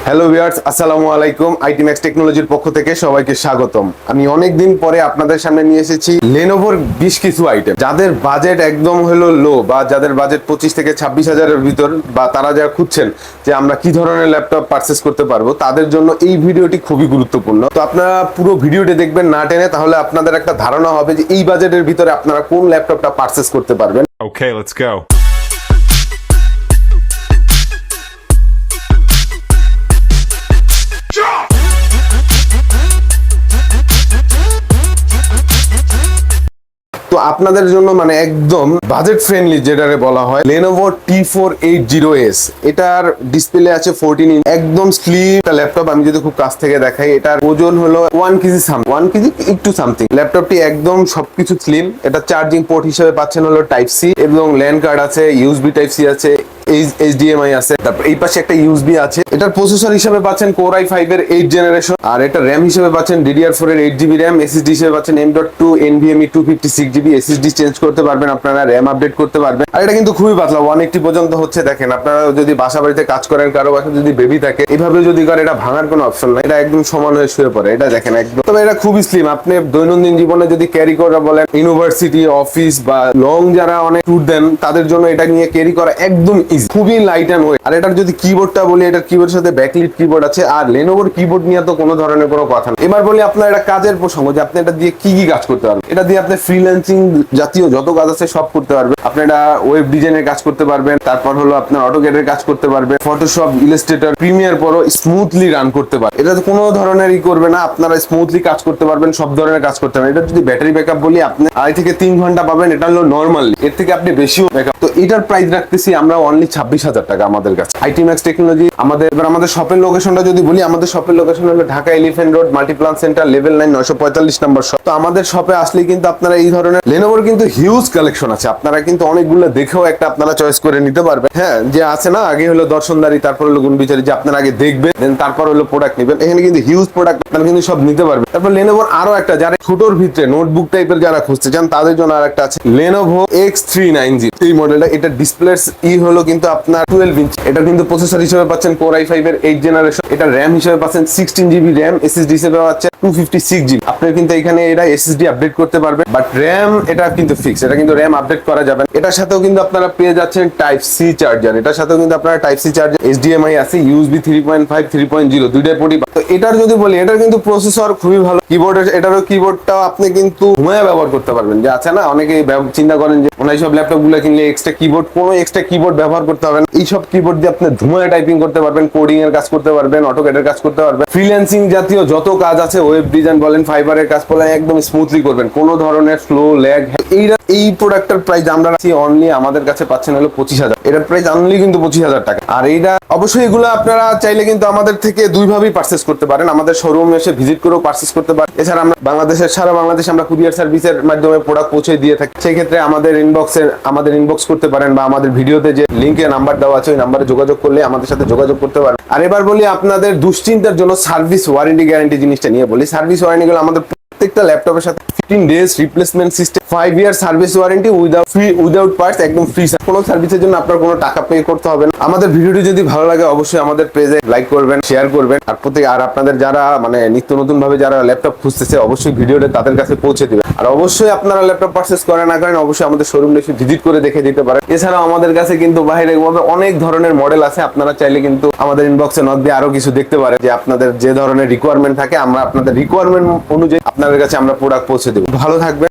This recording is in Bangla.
হ্যালো ভিউয়ার্স, আসসালামু আলাইকুম। আইটি ম্যাক্স টেকনোলজির পক্ষ থেকে সবাইকে স্বাগতম। আমি অনেক দিন পরে আপনাদের সামনে নিয়ে এসেছি লেনোভোর বেশ কিছু আইটেম। যাদের বাজেট একদম হলো লো, বা যাদের বাজেট 25 থেকে 26 হাজারের ভিতর, বা তারা যারা খুঁজছেন যে আমরা কি ধরনের ল্যাপটপ পারচেস করতে পারবো, তাদের জন্য এই ভিডিওটি খুবই গুরুত্বপূর্ণ। তো আপনারা পুরো ভিডিওটি দেখবেন না টেনে, তাহলে আপনাদের একটা ধারণা হবে যে এই বাজেটের ভিতরে আপনারা কোন ল্যাপটপটা পারচেস করতে পারবেন। Okay, let's go. তো আপনাদের জন্য মানে একদম বাজেট ফ্রেন্ডলি যেটারে বলা হয় Lenovo T480S, এটার ডিসপ্লে আছে 14 ইঞ্চ, একদম স্লিম একটা ল্যাপটপ। আমি যদি খুব কাছ থেকে দেখাই, এটার ওজন হলো 1 কেজি, 1 কেজি একটু সামথিং। ল্যাপটপটি একদম সবকিছু স্লিম। এটা চার্জিং পোর্ট হিসেবে পাচ্ছেন হলো টাইপ সি, এবং ল্যান্ড কার্ড আছে, ইউএসবি টাইপ সি আছে, HDMI আছে, তারপর এই পাশে একটা ইউএসবি আছে। এটার প্রসেসর হিসেবে পাচ্ছেন Core i5 এর 8th জেনারেশন, আর এটা র‍্যাম হিসেবে পাচ্ছেন DDR4 এর 8GB র‍্যাম, SSD হিসেবে পাচ্ছেন M.2 NVMe 256GB SSD change করতে পারবেন আপনারা, র‍্যাম আপডেট করতে পারবেন। আর এটা কিন্তু খুবই পাতলা, 180 পর্যন্ত হচ্ছে। দেখেন, আপনারা যদি বাসা বাড়িতে কাজ করেন, কারো বাসায় যদি বেবি থাকে, এভাবে যদি করে, এটা ভাঙার কোনো অপশন নাই, এটা একদম সমান হয়ে শুয়ে পড়ে। এটা দেখেন একদম, তবে এটা খুবই স্লিম। আপনি দৈনন্দিন জীবনে যদি ক্যারি করা বলেন, ইউনিভার্সিটি, অফিস বা লং যারা অনেক ট্যুর দেন, তাদের জন্য এটা নিয়ে ক্যারি করা একদম ইজি, খুবই লাইট এন্ড ওয়েট। আর এটার যদি কিবোর্ডটা বলি, এটার কিবোর্ডের সাথে ব্যাকলিট কিবোর্ড আছে। আর লেনোভোর কিবোর্ড নিয়ে তো কোনো ধরনের কোনো কথা নেই। এবার বলি আপনার এটা কাজের প্রসঙ্গ, যে আপনি এটা দিয়ে কি কি কাজ করতে পারবেন। এটা দিয়ে আপনি ফ্রিল্যান্সিং জাতীয় যত কাজ আছে সব করতে পারবেন। আপনি এটা ওয়েব ডিজাইনের কাজ করতে পারবেন, তারপর হলো আপনার অটোক্যাডের কাজ করতে পারবেন, Photoshop, Illustrator, Premiere Pro smoothly run করতে পারবেন। এটা কোনো ধরনের করবে না, আপনারা স্মুথলি কাজ করতে পারবেন, সব ধরনের কাজ করতে পারবেন। এটা যদি ব্যাটারি ব্যাকআপ বলি, আপনি 2.5 থেকে 3 ঘন্টা পাবেন, এটা হলো নরমালি। এর থেকে আপনি বেশিও ব্যাকআপ। তো এটার প্রাইস রাখতেছি আমরা অনলি 26,000 টাকা আমাদের কাছে, আইটি ম্যাক্স টেকনোলজি। আমাদের শপের লোকেশনটা যদি বলি, আমাদের শপের লোকেশন হলো Dhaka elephant road, Multiplan centre, level 9, 945 নম্বর শপ। তো আমাদের শপে আসলে কিন্তু আপনারা এই ধরনের লেনোভোর কিন্তু হিউজ কালেকশন আছে। আপনারা কিন্তু অনেকগুলো দেখেও একটা আপনারা চয়েস করে নিতে পারবেন। হ্যাঁ, যে আছে না, আগে হলো দর্শনদারি, তারপর হলো গুণবিচারী, যে আপনারা আগে দেখবেন, দেন তারপর হলো প্রোডাক্ট নেবেন। এখানে কিন্তু হিউজ প্রোডাক্ট আপনারা কিন্তু সব নিতে পারবেন। তারপর লেনোভোর আরো একটা, যারা ছোটর ভিতরে নোটবুক টাইপের যারা খুঁজতে চান, তাদের জন্য আর একটা আছে Lenovo X390। এই মডেলটা, এটা ডিসপ্লে হলো কিন্তু আপনার 12 ইঞ্চ। এটা কিন্তু প্রসেসর হিসেবে পাচ্ছেন Core i5 এর 8th জেনারেশন। এটা র‍্যাম হিসেবে পাচ্ছেন 16GB র‍্যাম, SSD হিসেবে পাচ্ছেন 256GB। আপনি কিন্তু এখানে এটা SSD আপডেট করতে পারবেন, বাট র‍্যাম এটা কিন্তু ফিক্স, এটা কিন্তু র‍্যাম আপডেট করা যাবে না। এটার সাথেও কিন্তু আপনারা পেয়ে যাচ্ছেন টাইপ সি চার্জার। এটার সাথেও কিন্তু আপনারা টাইপ সি চার্জার, HDMI আছে, USB 3.5, 3.0 দুইটাই পোর্টই। তো এটার যদি বলি, এটার কিন্তু প্রসেসর খুবই ভালো। কিবোর্ডের, এটারও কিবোর্ডটাও আপনি কিন্তু ঘুমায় ব্যবহার করতে পারবেন। যে আছে না, অনেকে চিন্তা করেন যে এইসব ল্যাপটপ গুলো কিনলে এক্সট্রা কিবোর্ড, কোনো এক্সট্রা কিবোর্ড ব্যবহার করতে হবে না। এইসব কিবোর্ড দিয়ে আপনি ধুমায় টাইপিং করতে পারবেন, কোডিং এর কাজ করতে পারবেন, অটোক্যাডের কাজ করতে পারবেন, ফ্রিল্যান্সিং জাতীয় যত কাজ আছে, ওয়েব ডিজাইন বলেন, ফাইবারের কাজ বলেন, একদম স্মুথলি করবেন, কোনো ধরনের স্লো ল্যাগ। এই প্রোডাক্টের প্রাইস আমরা রাখছি অনলি, আমাদের কাছে পাচ্ছেন হলো 25,000। এটার প্রাইস অনলি কিন্তু 25,000 টাকা। আর এইটা অবশ্যই, এগুলো আপনারা চাইলে কিন্তু আমাদের থেকে দুইভাবেই পারচেস করতে পারেন। আমাদের শোরুমে এসে ভিজিট করেও পারচেস করতে পারেন। এছাড়া আমরা সারা বাংলাদেশে আমরা কুরিয়ার সার্ভিসের মাধ্যমে প্রোডাক্ট পৌঁছে দিয়ে থাকি। সেই ক্ষেত্রে আমাদের ইনবক্স করতে পারেন, বা আমাদের ভিডিওতে যে লিংকে নাম্বার দেওয়া আছে, ওই নাম্বারে যোগাযোগ করলে আমাদের সাথে যোগাযোগ করতে পারেন। আর এবার বলি আপনাদের দুশ্চিন্তার জন্য সার্ভিস ওয়ারেন্টি গ্যারান্টি জিনিসটা নিয়ে বলি। সার্ভিস ওয়ারেন্টি গুলো আমাদের প্রত্যেকটা ল্যাপটপের সাথে 15 days replacement system, 5 year service warranty without parts, একদম ফ্রি। কোনো সার্ভিসের জন্য আপনার কোনো টাকা পে করতে হবে না। আমাদের ভিডিওটি যদি ভালো লাগে, অবশ্যই আমাদের পেজে লাইক করবেন, শেয়ার করবেন। আর আপনাদের যারা মানে নিত্য নতুন ভাবে যারা ল্যাপটপ খুঁজতেছে, অবশ্যই ভিডিওটা তাদের কাছে পৌঁছে দিবেন। আর অবশ্যই আপনারা ল্যাপটপ পারচেস করেন না করেন, অবশ্যই আমাদের শোরুমে এসে ভিজিট করে দেখে দিতে পারেন। এছাড়াও আমাদের কাছে কিন্তু বাইরে অনেক ধরনের মডেল আছে। আপনারা চাইলে কিন্তু আমাদের ইনবক্সে নক দিয়ে আরো কিছু দেখতে পারেন, যে আপনাদের যে ধরনের রিকোয়ারমেন্ট থাকে, আমরা আপনাদের রিকোয়ারমেন্ট অনুযায়ী আপনাদের কাছে আমরা প্রোডাক্ট পৌঁছে দেব। ভালো থাকবেন।